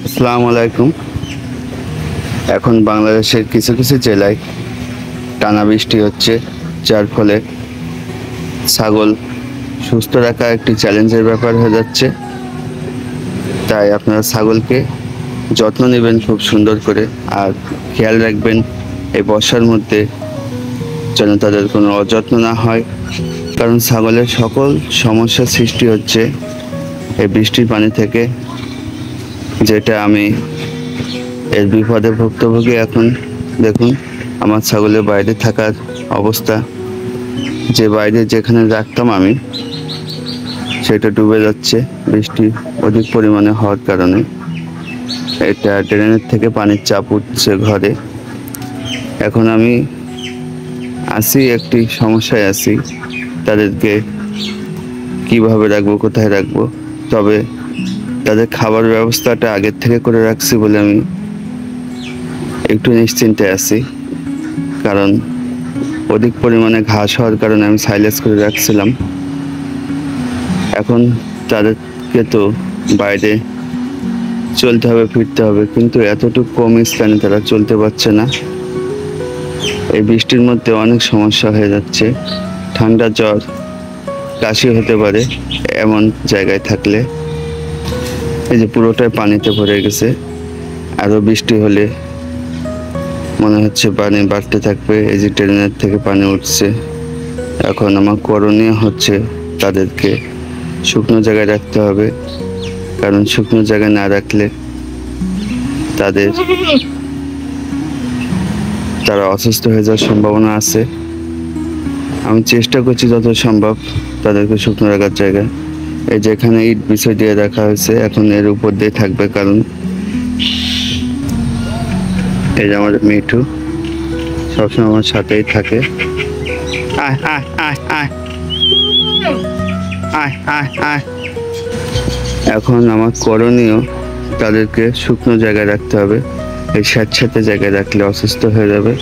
আসসালামু আলাইকুম। এখন বাংলাদেশের কিছু কিছু জেলায় টানা বৃষ্টি হচ্ছে, যার ফলে ছাগল সুস্থ রাখা একটি চ্যালেঞ্জের ব্যাপার হয়ে যাচ্ছে। তাই আপনারা ছাগলকে যত্ন নেবেন খুব সুন্দর করে, আর খেয়াল রাখবেন এই বর্ষার মধ্যে যেন তাদের কোনো অযত্ন না হয়, কারণ ছাগলের সকল সমস্যার সৃষ্টি হচ্ছে এই বৃষ্টির পানি থেকে, যেটা আমি এর বিপদে ভুক্তভোগী। এখন দেখুন আমার ছাগলের বাইরে থাকার অবস্থা, যে বাইরে যেখানে রাখতাম আমি সেটা ডুবে যাচ্ছে বৃষ্টি অধিক পরিমাণে হওয়ার কারণে। এটা ড্রেনের থেকে পানির চাপ উঠছে ঘরে। এখন আমি একটি সমস্যায় আছি, তাদেরকে কিভাবে রাখবো, কোথায় রাখবো। তবে তাদের খাবার ব্যবস্থাটা আগের থেকে করে রাখছি বলে আমি একটু নিশ্চিন্তে আছি, কারণ অধিক পরিমাণে ঘাস হওয়ার কারণে আমি সাইলেজ করে রাখছিলাম। এখন তাদেরকে তো বাইরে চলতে হবে, ফিরতে হবে, কিন্তু এতটুকু কম স্থানে তারা চলতে পারছে না। এই বৃষ্টির মধ্যে অনেক সমস্যা হয়ে যাচ্ছে, ঠান্ডা, জ্বর, কাশি হতে পারে এমন জায়গায় থাকলে। এই যে পুরোটাই পানিতে ভরে গেছে, আরও বৃষ্টি হলে মনে হচ্ছে পানি বাড়তে থাকবে। এই যে ট্রেনের থেকে পানি উঠছে। এখন আমার করণীয় হচ্ছে তাদেরকে শুকনো জায়গায় রাখতে হবে, কারণ শুকনো জায়গায় না রাখলে তারা অসুস্থ হয়ে যাওয়ার সম্ভাবনা আছে। আমি চেষ্টা করছি যত সম্ভব তাদেরকে শুকনো রাখার জায়গায়। এই যেখানে ইট বিছাই দিয়ে রাখা হয়েছে, এখন এর উপর দিয়ে থাকবে, কারণ এই যে আমাদের মিঠু সবসময় আমার সাথেই থাকে। এখন আমার করণীয় তাদেরকে শুকনো জায়গায় রাখতে হবে। এই স্যাঁতস্যাঁতে জায়গায় রাখলে অসুস্থ হয়ে যাবে।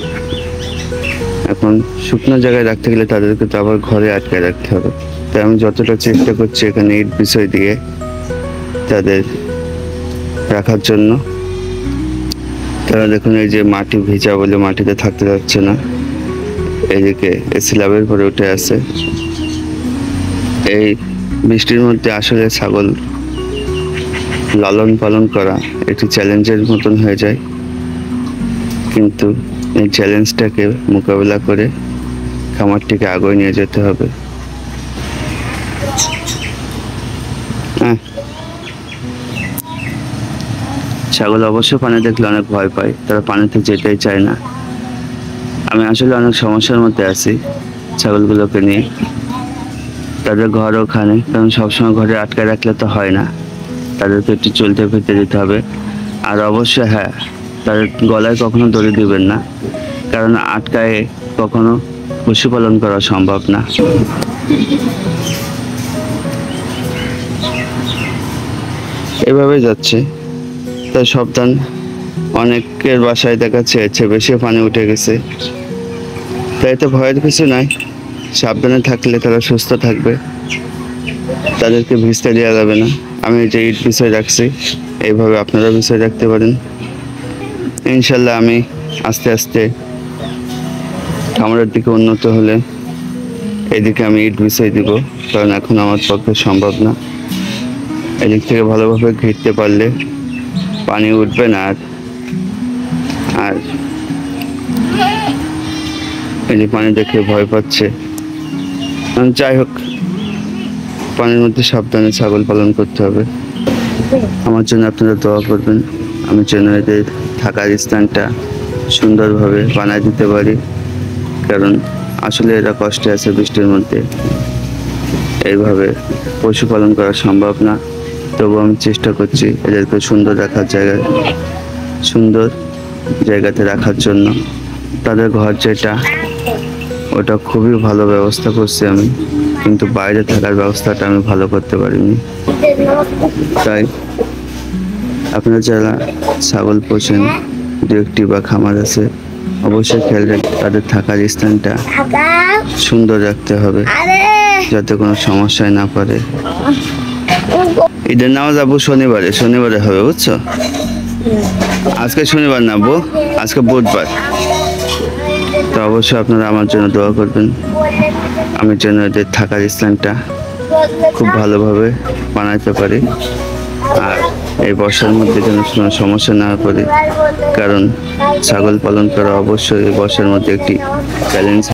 এখন শুকনো জায়গায় রাখতে গেলে তাদেরকে তো আবার ঘরে আটকে রাখতে হবে। তাই আমি যতটা চেষ্টা করছি এখানে ইট বিষয় দিয়ে তাদের রাখার জন্য। তারা দেখুন এই যে মাটি ভিজা বলে মাটিতে থাকতে যাচ্ছে না, এদিকে স্ল্যাবের উপরে উঠে আছে। এই বৃষ্টির মধ্যে আসলে ছাগল লালন পালন করা একটি চ্যালেঞ্জের মতন হয়ে যায়, কিন্তু এই চ্যালেঞ্জটাকে মোকাবেলা করে খামারটিকে আগে নিয়ে যেতে হবে। ছাগল অবশ্য পানি দেখলে অনেক ভয় পায়, তারা পানিতে যেতেই চায় না। আমি আসলে অনেক সমস্যার মধ্যে আছি ছাগলগুলোকে নিয়ে। তাদের ঘর ওখানে, কারণ সবসময় ঘরে আটকায় রাখলে তো হয় না, তাদেরকে একটু চলতে ফিরতে দিতে হবে। আর অবশ্যই হ্যাঁ, তাদের গলায় কখনো দড়ি দিবেন না, কারণ আটকায় কখনো পশুপালন করা সম্ভব না। এভাবে যাচ্ছে, তাই সাবধান। অনেকের বাসায় দেখাচ্ছে এর চেয়ে বেশি পানি উঠে গেছে, তাই তো ভয়ের কিছু নাই। সাবধানে থাকলে তারা সুস্থ থাকবে, তাদেরকে ভিজতে দেওয়া যাবে না। আমি যে ইট বিষয় রাখছি, এইভাবে আপনারা বিষয় রাখতে পারেন। ইনশাল্লাহ আমি আস্তে আস্তে খামারের দিকে উন্নত হলে এদিকে আমি ইট বিষয় দিব, কারণ এখন আমার পক্ষে সম্ভব না। এদিক থেকে ভালোভাবে ঘিরতে পারলে পানি উঠবে না। আর এই যে পানি দেখে ভয় পাচ্ছে। যাই হোক, পানির মধ্যে সাবধানে ছাগল পালন করতে হবে। আমার জন্য আপনারা দোয়া করবেন, আমি যেন এদের থাকার স্থানটা সুন্দরভাবে বানায় দিতে পারি, কারণ আসলে এরা কষ্টে আছে বৃষ্টির মধ্যে। এইভাবে পশুপালন করা সম্ভব না, তবু আমি চেষ্টা করছি এদেরকে সুন্দর জায়গাতে রাখার জন্য। তাদের ঘর যেটা, ওটা খুবই ভালো ব্যবস্থা করছি আমি, কিন্তু বাইরে থাকার ব্যবস্থাটা আমি ভালো করতে পারিনি। তাই আপনারা যারা ছাগল পোষেন, দু একটি বা খামার আছে, অবশ্যই খেয়াল রাখবেন তাদের থাকার স্থানটা সুন্দর রাখতে হবে, যাতে কোনো সমস্যায় না পড়ে। ঈদের নামাজ আবু শনিবারে হবে, বুঝছো? আজকে শনিবার না বউ, আজকে বুধবার। তো অবশ্যই আপনারা আমার জন্য দোয়া করবেন, আমি যেন এদের থাকার স্থানটা খুব ভালোভাবে বানাইতে পারি, আর এই বর্ষার মধ্যে যেন কোনো সমস্যা না করি, কারণ ছাগল পালন করা অবশ্যই এই বর্ষার মধ্যে একটি চ্যালেঞ্জ।